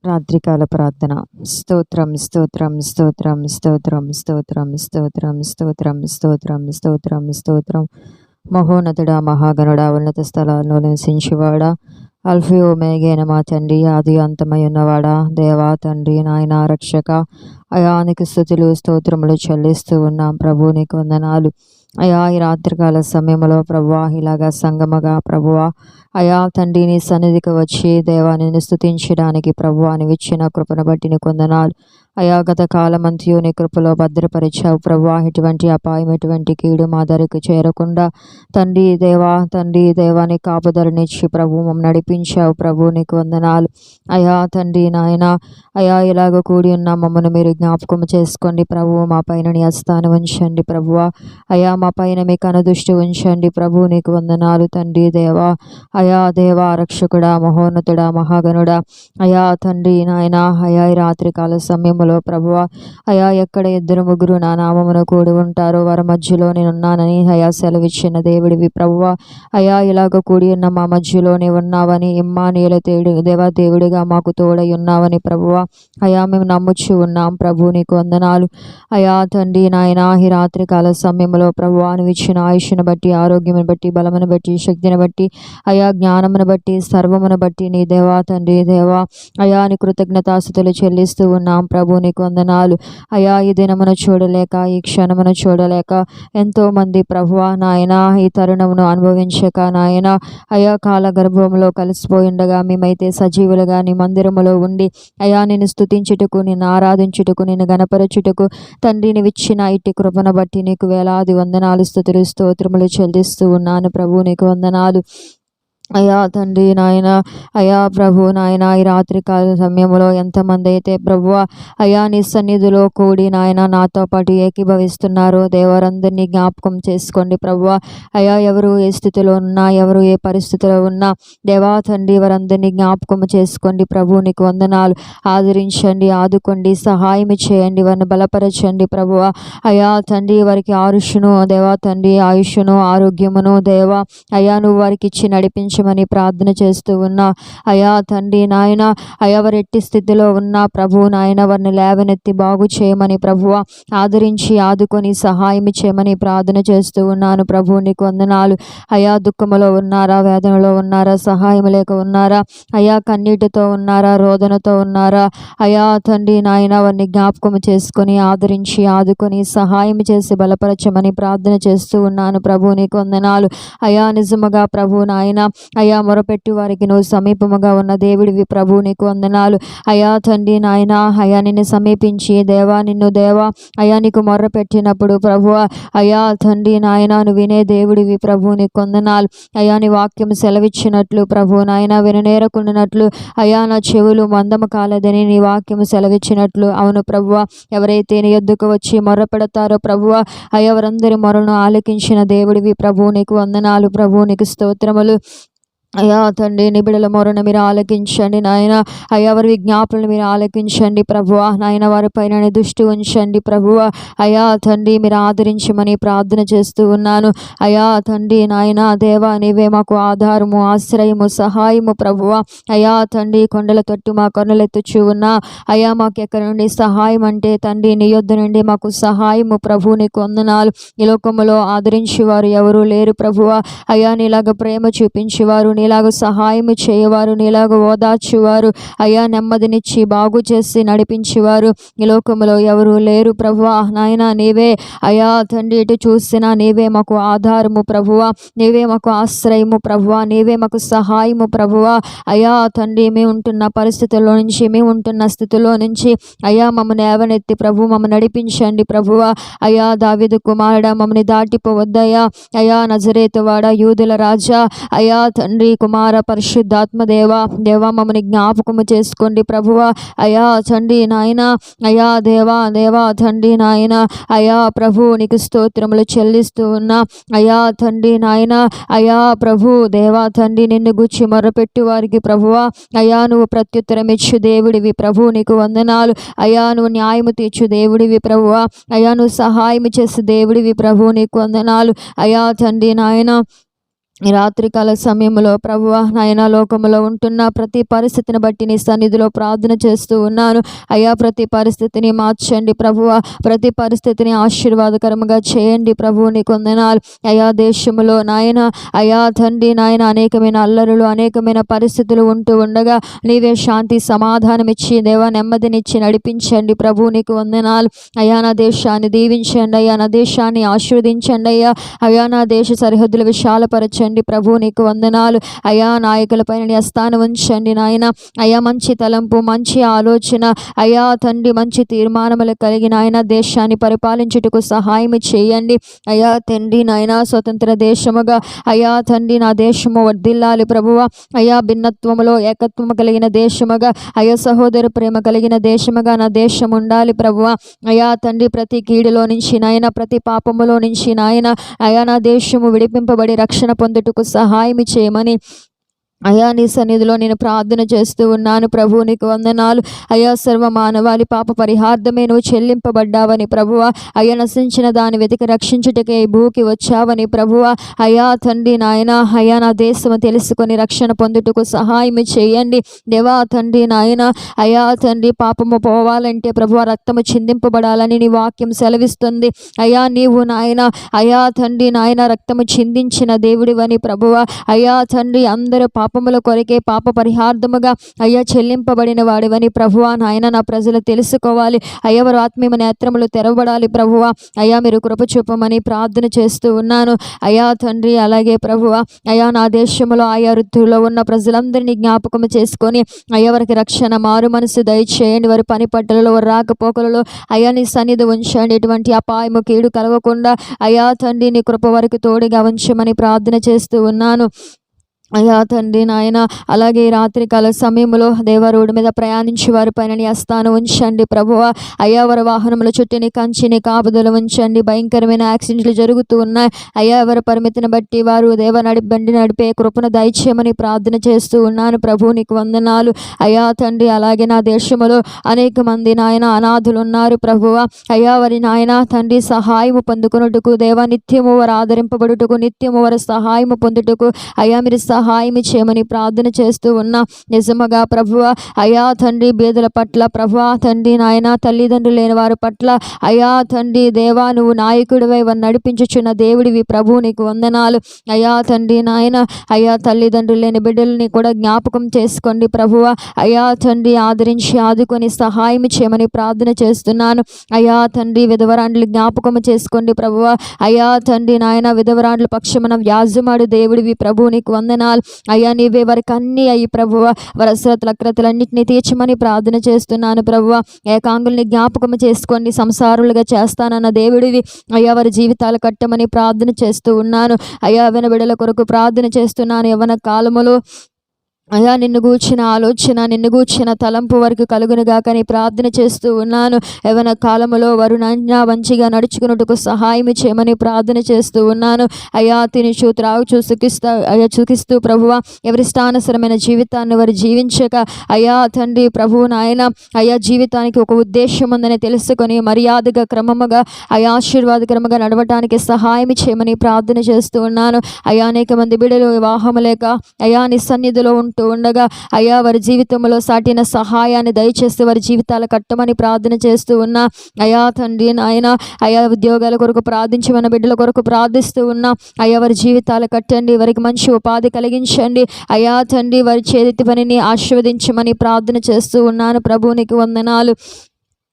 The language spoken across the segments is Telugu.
రాత్రికాల ప్రార్థన. స్తోత్రం స్తోత్రం స్తోత్రం స్తోత్రం స్తోత్రం స్తోత్రం స్తోత్రం స్తోత్రం స్తోత్రం స్తోత్రం. మహోన్నతుడా, మహాగణుడా, ఉన్నత స్థలాల్లో నివసించువాడా, అల్ఫీ ఓమేగైన మా తండ్రి, ఆది అంతమై ఉన్నవాడా, దేవా తండ్రి, నాయన రక్షక, అయానికి స్తుతులు స్తోత్రములు చెల్లిస్తూ ఉన్నాం ప్రభు. నీకు వందనాలు అయా. ఈ రాత్రికాల సమయంలో ప్రభువా, ఇలాగా సంగమగా ప్రభువా అయా తండ్రి నీ సన్నిధికి వచ్చి దేవాన్ని స్తుతించడానికి ప్రభువా నీవిచ్చిన కృపను బట్టి నీకు వందనాలు అయా. గత కాలమంతయు నీ కృపలో భద్రపరిచావు ప్రభువా. ఎటువంటి అపాయం, ఎటువంటి కీడు మా దరికి చేరకుండా తండ్రి దేవాని కాపుదలనిచ్చి ప్రభు మమ్మల్ని నడిపించావు ప్రభు. నీకు వందనాలు అయా తండ్రి నాయన. అయా ఇలాగ కూడి ఉన్న మమ్మల్ని మీరు జ్ఞాపకం చేసుకోండి ప్రభు. మా పైన నీ హస్తాన్ని ఉంచండి ప్రభువా. అయా మా పైన మీ కనుదృష్టి ఉంచండి ప్రభు. నీకు వందనాలు తండ్రి దేవా. అయా దేవా రక్షకుడా, మహోన్నతుడా, మహాగణుడా, అయా తండ్రి నాయన. అయా ఈ రాత్రికాల సమయంలో ప్రభువా అయా ఎక్కడ ఇద్దరు ముగ్గురు నా నామమును కూడి ఉంటారో వారి మధ్యలో నేనున్నానని అయా సెలవిచ్చిన దేవుడివి ప్రభువా. అయా ఇలాగ కూడి ఉన్న మా మధ్యలోనే ఉన్నావని, ఇమ్మానుయేలు దేవా దేవుడిగా మాకు తోడై ఉన్నావని ప్రభువా అయా మేము నమ్ముచ్చు ఉన్నాం ప్రభు. నీకు వందనాలు అయా తండ్రి నాయన. ఈ రాత్రికాల సమయంలో ప్రభువా నువ్వు ఇచ్చిన ఆయుష్ను బట్టి, ఆరోగ్యమును బట్టి, బలమును బట్టి, శక్తిని బట్టి, అయా జ్ఞానమును బట్టి, సర్వమును బట్టి నీ దేవా తండ్రి దేవా అయా నీ కృతజ్ఞతాస్తుతులు చెల్లిస్తూ ఉన్నాం ప్రభు. నీకు వందనాలు అయా. ఈ దినమును చూడలేక, ఈ క్షణమును చూడలేక ఎంతో మంది ప్రభువా నాయన ఈ తరుణమును అనుభవించక నాయన అయా కాల గర్భంలో కలిసిపోయిండగా మేమైతే సజీవులుగా నీ మందిరములో ఉండి అయా నిన్ను స్తుతించుటకు, నిన్ను ఆరాధించుటకు, నిన్ను గణపరచుటకు తండ్రి నీవిచ్చిన ఇట్టి కృపను బట్టి నీకు వేలాది వందనాలు, స్తుతులు, స్తోత్రములు చెల్లిస్తూ ఉన్నాను ప్రభు. నీకు వందనాలు అయా తండ్రి నాయన. అయా ప్రభు నాయన. ఈ రాత్రికాల సమయంలో ఎంతమంది అయితే ప్రభువా అయా నీ సన్నిధిలో కూడి నాయన నాతో పాటు ఏకీభవిస్తున్నారో దేవరందరినీ జ్ఞాపకం చేసుకోండి ప్రభువా. అయా ఎవరు ఏ స్థితిలో ఉన్నా, ఎవరు ఏ పరిస్థితిలో ఉన్నా దేవా తండ్రి వారందరినీ జ్ఞాపకం చేసుకోండి ప్రభు. నీకు వందనాలు. ఆదరించండి, ఆదుకోండి, సహాయం చేయండి, వారిని బలపరచండి ప్రభువా. అయా తండ్రి వారికి ఆయుష్ను దేవా తండ్రి, ఆయుష్ను ఆరోగ్యమును దేవా అయా నువ్వు వారికి ఇచ్చి నడిపించమని ప్రార్థన చేస్తూ ఉన్నా అయా తండ్రి నాయన. అయా వారు ఎట్టి స్థితిలో ఉన్నా ప్రభు నాయన వారిని లేవనెత్తి బాగు చేయమని ప్రభువ ఆదరించి ఆదుకొని సహాయం చేయమని ప్రార్థన చేస్తూ ఉన్నాను ప్రభు. నీకు వందనాలు అయా. దుఃఖములో ఉన్నారా, వేదనలో ఉన్నారా, సహాయం లేక ఉన్నారా అయా, కన్నీటితో ఉన్నారా, రోదనతో ఉన్నారా అయా తండ్రి నాయన వారిని జ్ఞాపకం చేసుకొని ఆదరించి ఆదుకొని సహాయం చేసి బలపరచమని ప్రార్థన చేస్తూ ఉన్నాను ప్రభు. నీకు వందనాలు అయా. నిజముగా ప్రభు నాయన అయా మొరపెట్టి వారికి నువ్వు సమీపముగా ఉన్న దేవుడివి ప్రభు. నీకు వందనాలు అయా తండ్రి నాయన. అయా నిన్ను సమీపించి దేవా నిన్ను దేవా అయా నీకు మొర్రపెట్టినప్పుడు ప్రభు అయా తండ్రి నాయన నువ్వు వినే దేవుడివి ప్రభు. నీకు వందనాలు అయా. నీ వాక్యం సెలవిచ్చినట్లు ప్రభు నాయన విననేరకుండానట్లు అయా నా చెవులు మందము కాలేదని నీ వాక్యం సెలవిచ్చినట్లు అవును ప్రభువ. ఎవరైతే నీ యొద్దకు వచ్చి మొర్రపెడతారో ప్రభువ అయా వారందరి మొరను ఆలకించిన దేవుడివి ప్రభు. నీకు వందనాలు ప్రభు. నీకు స్తోత్రములు అయా తండ్రి. నీ బిడ్డల మొరను మీరు ఆలకించండి నాయన. అయా వారి విజ్ఞాపనలు మీరు ఆలకించండి ప్రభువ నాయన. వారి పైన దృష్టి ఉంచండి ప్రభువ అయా తండ్రి. మీరు ఆదరించమని ప్రార్థన చేస్తూ ఉన్నాను అయా తండ్రి నాయన. దేవా నీవే మాకు ఆధారము, ఆశ్రయము, సహాయము ప్రభువ అయా తండ్రి. కొండల తట్టు మా కన్నులెత్తుచూ ఉన్నా అయా మాకు ఎక్కడి నుండి సహాయం అంటే తండ్రి నీ యొద్ద నుండి మాకు సహాయము ప్రభు. నీకు వందనాలు. ఈ లోకములో ఆదరించేవారు ఎవరు లేరు ప్రభువ అయా. నీలాగా ప్రేమ చూపించేవారు, నీలాగా సహాయం చేయవారు, నీలాగా ఓదార్చువారు అయా, నెమ్మదినిచ్చి బాగు చేసి నడిపించేవారు ఈ లోకంలో ఎవరు లేరు ప్రభువా నాయన. నీవే అయా తండ్రి. ఇటు చూసినా నీవే మాకు ఆధారము ప్రభువా, నీవే మాకు ఆశ్రయము ప్రభువా, నీవే మాకు సహాయము ప్రభువా అయా తండ్రి. మేము ఉంటున్న పరిస్థితుల్లో నుంచి, మేము ఉంటున్న స్థితిలో నుంచి అయా మమ్మల్ని ఏవనెత్తి ప్రభు మమ్మల్ని నడిపించండి ప్రభువా అయా. దావీదు కుమారుడా మమ్మల్ని దాటిపోవద్దయా అయా. నజరేతు వాడ, యూదుల రాజా అయా తండ్రి, కుమార, పరిశుద్ధాత్మ దేవా దేవా మమ్మల్ని జ్ఞాపకము చేసుకోండి ప్రభువ అయా తండ్రి నాయన. అయా దేవా తండ్రి నాయన అయా ప్రభు. నీకు స్తోత్రములు చెల్లిస్తూ ఉన్నా అయా తండ్రి నాయన. అయా ప్రభు దేవా తండ్రి. నిన్ను గుచ్చి మొర్రపెట్టు వారికి ప్రభువ అయా నువ్వు ప్రత్యుత్తరం ఇచ్చు దేవుడివి ప్రభు. నీకు వందనాలు అయా. నువ్వు న్యాయము తీర్చు దేవుడివి ప్రభువ అయా. నువ్వు సహాయం చేసే దేవుడివి ప్రభు. నీకు వందనాలు అయా తండ్రి నాయన. ఈ రాత్రికాల సమయంలో ప్రభువా నాయన లోకములో ఉంటున్న ప్రతి పరిస్థితిని బట్టి నీ సన్నిధిలో ప్రార్థన చేస్తూ ఉన్నాను. అయ్యా ప్రతి పరిస్థితిని మార్చండి ప్రభువా, ప్రతి పరిస్థితిని ఆశీర్వాదకరముగా చేయండి ప్రభువు, నీకు వందనాలు. అయ్యా దేశములో నాయన అయ్యా తండ్రి నాయన అనేకమైన అల్లరులు అనేకమైన పరిస్థితులు ఉంటూ ఉండగా నీవే శాంతి సమాధానం ఇచ్చి దేవా నెమ్మదినిచ్చి నడిపించండి ప్రభువు, నీకు వందనాలు. అయ్యా నా దేశాన్ని దీవించండి, అయ్యా నా దేశాన్ని ఆశీర్వదించండి, అయ్యా నా దేశ సరిహద్దులు విశాలపరచండి ప్రభు, నీకు వందనాలు. అయ్యా నాయకులపైన నీ హస్తాన్ని ఉంచండి నాయన. అయ్యా మంచి తలంపు మంచి ఆలోచన అయ్యా తండ్రి మంచి తీర్మానములు కలిగిన ఆయన దేశాన్ని పరిపాలించుటకు సహాయం చేయండి. అయ్యా తండ్రి నాయన స్వతంత్ర దేశముగా అయ్యా తండ్రి నా దేశము వర్ధిల్లాలి ప్రభువ. అయ్యా భిన్నత్వములో ఏకత్వము కలిగిన దేశముగా అయ్యా సహోదర ప్రేమ కలిగిన దేశముగా నా దేశం ఉండాలి ప్రభువ. అయ్యా తండ్రి ప్రతి కీడులో నుంచి నాయన ప్రతి పాపములో నుంచి నాయన అయ్యా నా దేశము విడిపింపబడి రక్షణ పొందుటకు సహాయం చేయమని అయ్యా నీ సన్నిధిలో నేను ప్రార్థన చేస్తూ ఉన్నాను ప్రభు, నీకు వందనాలు. అయ్యా సర్వ మానవాళి పాప పరిహార్థమే నువ్వు చెల్లింపబడ్డావని ప్రభువ. అయ్యా నశించిన దాన్ని వెతికి రక్షించుటకే ఈ భూకి వచ్చావని ప్రభువ. అయ్యా తండ్రి నాయన అయ్యా నా దేశము తెలుసుకొని రక్షణ పొందుటకు సహాయం చేయండి దేవా తండ్రి నాయన. అయ్యా తండ్రి పాపము పోవాలంటే ప్రభువ రక్తము చిందింపబడాలని నీ వాక్యం సెలవిస్తుంది. అయ్యా నీవు నాయన అయ్యా తండ్రి నాయన రక్తము చిందించిన దేవుడివని ప్రభువ. అయ్యా తండ్రి అందరూ పాపముల కొరకే పాప పరిహార్థముగా అయ్యా చెల్లింపబడిన వాడివని ప్రభువా. నాయన నా ప్రజలు తెలుసుకోవాలి అయ్యా, వారు ఆత్మీయ నేత్రములు తెరవబడాలి ప్రభువా. అయ్యా మీరు కృప చూపమని ప్రార్థన చేస్తూ ఉన్నాను అయ్యా తండ్రి. అలాగే ప్రభువా అయ్యా నా దేశంలో ఆయా ఋతువులో ఉన్న ప్రజలందరినీ జ్ఞాపకం చేసుకొని అయ్యా వారికి రక్షణ మారు మనసు దయచేయండి. వారి పని పట్టలలో వారి రాకపోకలలో అయ్యా నీ సన్నిధి ఉంచండి. ఎటువంటి అపాయము కీడు కలగకుండా అయ్యా తండ్రి నీ కృప వారికి తోడుగా ఉంచమని ప్రార్థన చేస్తూ ఉన్నాను అయ్యా తండ్రి నాయన. అలాగే రాత్రికాల సమయంలో దేవ రోడ్డు మీద ప్రయాణించి వారి పైన నీ హస్తాన్ని ఉంచండి ప్రభువ. అయ్యా వారి వాహనముల చుట్టూని కంచిని కాపుదల ఉంచండి. భయంకరమైన యాక్సిడెంట్లు జరుగుతూ ఉన్నాయి అయ్యా, ఎవరి పరిమితిని బట్టి వారు దేవ బండి నడిపే కృపను దయచేయమని ప్రార్థన చేస్తూ ఉన్నాను ప్రభు, నీకు వందనాలు అయ్యా తండ్రి. అలాగే నా దేశంలో అనేక మంది నాయన అనాథులు ఉన్నారు ప్రభువ. అయ్యా వారి నాయన తండ్రి సహాయము పొందుకున్నట్టుకు దేవ నిత్యము వారు ఆదరింపబడుటకు నిత్యము వారి సహాయము పొందుటకు అయ్యా మీరు సహాయం చేయమని ప్రార్థన చేస్తూ ఉన్నా. నిజముగా ప్రభువ అయ్యా తండ్రి బీదల పట్ల ప్రభువ తండ్రి నాయన తల్లిదండ్రులు లేని వారి పట్ల అయ్యా తండ్రి దేవా నువ్వు నాయకుడివై వారు నడిపించుచున్న దేవుడివి ప్రభు, నీకు వందనాలు అయ్యా తండ్రి నాయన. అయ్యా తల్లిదండ్రులు లేని బిడ్డలని కూడా జ్ఞాపకం చేసుకోండి ప్రభువ. అయ్యా తండ్రి ఆదరించి ఆదుకొని సహాయం చేయమని ప్రార్థన చేస్తున్నాను అయ్యా తండ్రి. విధవరాండ్లు జ్ఞాపకం చేసుకోండి ప్రభువ. అయ్యా తండ్రి నాయన విధవరాండ్ల పక్షమున వ్యాజ్యమాడు దేవుడివి ప్రభు, నీకు వందనాలు అయ్యా. నీవే వారికి అన్ని అయ్యి ప్రభువ వారి అశ్రతుల అక్రతలన్నింటినీ తీర్చమని ప్రార్థన చేస్తున్నాను ప్రభువ. ఏకాంగుల్ని జ్ఞాపకం చేసుకోండి, సంసారులుగా చేస్తానన్న దేవుడివి అయ్యా. వారి జీవితాలు కట్టమని ప్రార్థన చేస్తూ ఉన్నాను అయ్యా. వినబిడల కొరకు ప్రార్థన చేస్తున్నాను. యవ్వన కాలములో అయ్యా నిన్ను గూర్చిన ఆలోచన నిన్ను గూర్చిన తలంపు వరకు కలుగునుగా కానీ ప్రార్థన చేస్తూ ఉన్నాను. యవ్వన కాలములో వారు నాన్యా మంచిగా నడుచుకున్నట్టుకు సహాయం చేయమని ప్రార్థన చేస్తూ ఉన్నాను అయ్యా. తినుచు త్రాగుచూ సుఖిస్తూ ప్రభువ ఎవరి స్థానసరమైన జీవితాన్ని వారు జీవించక అయ్యా తండ్రి ప్రభువు నాయన అయ్యా జీవితానికి ఒక ఉద్దేశం ఉందని తెలుసుకొని మర్యాదగా క్రమముగా అయ్యా ఆశీర్వాదకరముగా నడవటానికి సహాయం చేయమని ప్రార్థన చేస్తూ ఉన్నాను అయ్యా. అనేక మంది బిడ్డలు వివాహము లేక అయ్యా నీ సన్నిధిలో ఉండగా అయ్యా వారి జీవితంలో సాటిన సహాయాన్ని దయచేస్తే వారి జీవితాలు కట్టమని ప్రార్థన చేస్తూ ఉన్నా అయ్యా తండ్రి నాయన. అయ్యా ఉద్యోగాల కొరకు ప్రార్థించమన్న బిడ్డల కొరకు ప్రార్థిస్తూ ఉన్నా అయ్యా. వారి జీవితాలు కట్టండి, వారికి మంచి ఉపాధి కలిగించండి అయ్యా తండ్రి. వారి చేతి పనిని ఆశీర్వదించమని ప్రార్థన చేస్తూ ఉన్నాను ప్రభు, నీకు వందనాలు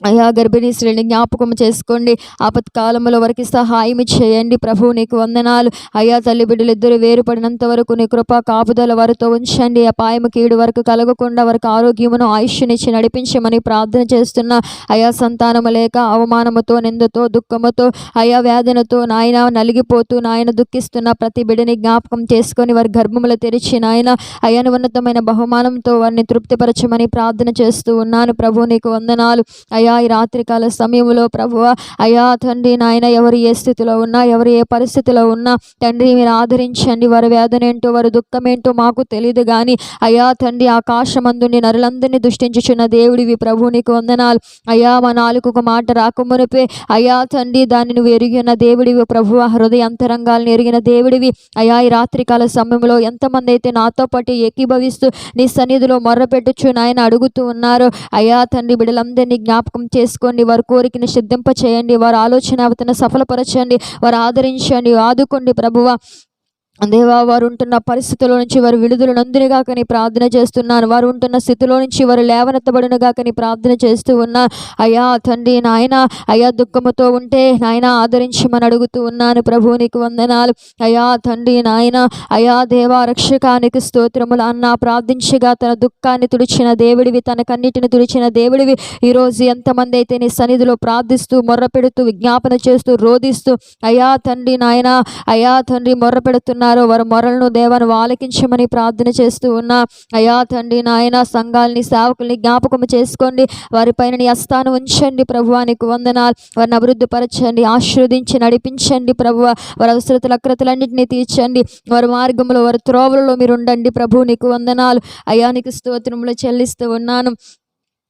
అయ్యా. గర్భిణీ స్త్రీని జ్ఞాపకం చేసుకోండి, ఆపత్కాలంలో వారికి సహాయం చేయండి ప్రభు, నీకు వందనాలు అయ్యా. తల్లి బిడ్డలు ఇద్దరు వేరుపడినంత వరకు నీ కృప కాపుదల వారితో ఉంచండి. అపాయము కీడు వరకు కలగకుండా వారికి ఆరోగ్యమును ఆయుష్నిచ్చి నడిపించమని ప్రార్థన చేస్తున్నా అయ్యా. సంతానము లేక అవమానముతో నిందతో దుఃఖముతో అయ్యా వేదనతో నాయన నలిగిపోతూ నాయన దుఃఖిస్తున్న ప్రతి బిడ్డని జ్ఞాపకం చేసుకొని వారి గర్భములు తెరిచి నాయన అయ్యాను ఉన్నతమైన బహుమానంతో వారిని తృప్తిపరచమని ప్రార్థన చేస్తూ ఉన్నాను ప్రభు, నీకు వందనాలు అయ్యా. అయా ఈ రాత్రికాల సమయంలో ప్రభువా అయా తండ్రి నాయన ఎవరు ఏ స్థితిలో ఉన్నా, ఎవరు ఏ పరిస్థితిలో ఉన్నా తండ్రి మీరు ఆదరించండి. వారి వేదన ఏంటో, వారి దుఃఖం ఏంటో మాకు తెలియదు కానీ అయా తండ్రి ఆకాశమందుండి నరులందరినీ దృష్టించుచున్న దేవుడివి ప్రభు, నీకు వందనాలు అయా. మా నాలుగు మాట రాకమునిపే అయా తండ్రి దాన్ని నువ్వు ఎరిగిన దేవుడివి ప్రభువా, హృదయ అంతరంగాలను ఎరిగిన దేవుడివి అయా. ఈ రాత్రికాల సమయంలో ఎంతమంది అయితే నాతో పాటు ఏకీభవిస్తూ నీ సన్నిధిలో మొర్రపెట్టుచు నాయన అడుగుతూ ఉన్నారు అయా తండ్రి, బిడ్డలందరినీ జ్ఞాపకం చేసుకోండి. వారి కోరికను సిద్ధింప చేయండి, వారి ఆలోచన అవతను సఫలపరచండి, వారు ఆదరించండి, ఆదుకోండి ప్రభువా. దేవా వారు ఉంటున్న పరిస్థితుల నుంచి వారు విడుదల నందునిగాక నీ ప్రార్థన చేస్తున్నాను. వారు ఉంటున్న స్థితిలో నుంచి వారు లేవనెత్తబడినగాక నీ ప్రార్థన చేస్తూ ఉన్నా అయా తండ్రి నాయన. అయా దుఃఖముతో ఉంటే నాయన ఆదరించమని అడుగుతూ ఉన్నాను ప్రభు, నీకు వందనాలు అయా తండ్రి నాయన. అయా దేవా రక్షకానికి స్తోత్రములు అన్న ప్రార్థించగా తన దుఃఖాన్ని తుడిచిన దేవుడివి, తన కన్నిటిని తుడిచిన దేవుడివి. ఈరోజు ఎంతమంది అయితే నీ సన్నిధిలో ప్రార్థిస్తూ మొర్రపెడుతూ విజ్ఞాపన చేస్తూ రోధిస్తూ అయా తండ్రి నాయన అయా తండ్రి మొర్రపెడుతున్నారు, వారి మొరలను దేవాను ఆలకించమని ప్రార్థన చేస్తూ ఉన్నా అయా తండ్రి నాయన. సంఘాలని సేవకుల్ని జ్ఞాపకం చేసుకోండి, వారిపైన నీ హస్తాన్ని ఉంచండి ప్రభువా, నీకు వందనాలు. వారిని అభివృద్ధిపరచండి, ఆశీర్వదించి నడిపించండి ప్రభువా. వారి అవసరతలు అక్రతలన్నింటినీ తీర్చండి, వారి మార్గంలో వారి త్రోవలలో మీరు ఉండండి ప్రభు, నీకు వందనాలు అయా. నీకు స్తోత్రములు చెల్లిస్తూ ఉన్నాను.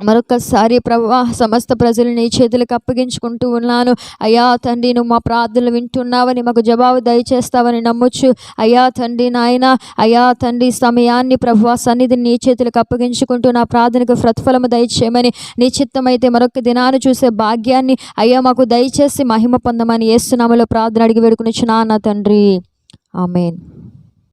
మరొకసారి ప్రభువా సమస్త ప్రజలు నీ చేతులకు అప్పగించుకుంటూ ఉన్నాను అయా తండ్రి. నువ్వు మా ప్రార్థనలు వింటున్నావని, మాకు జవాబు దయచేస్తావని నమ్మొచ్చు అయా తండ్రి నాయన. అయా తండ్రి సమయాన్ని ప్రభువా సన్నిధిని నీ చేతులకు అప్పగించుకుంటూ నా ప్రార్థనకు ప్రతిఫలము దయచేయమని, నీ చిత్తమైతే మరొక దినాన్ని చూసే భాగ్యాన్ని అయ్యా మాకు దయచేసి మహిమ పొందమని యేసు నామములో ప్రార్థన అడిగి వేడుకొనుచున్నాను నా తండ్రి, ఆమేన్.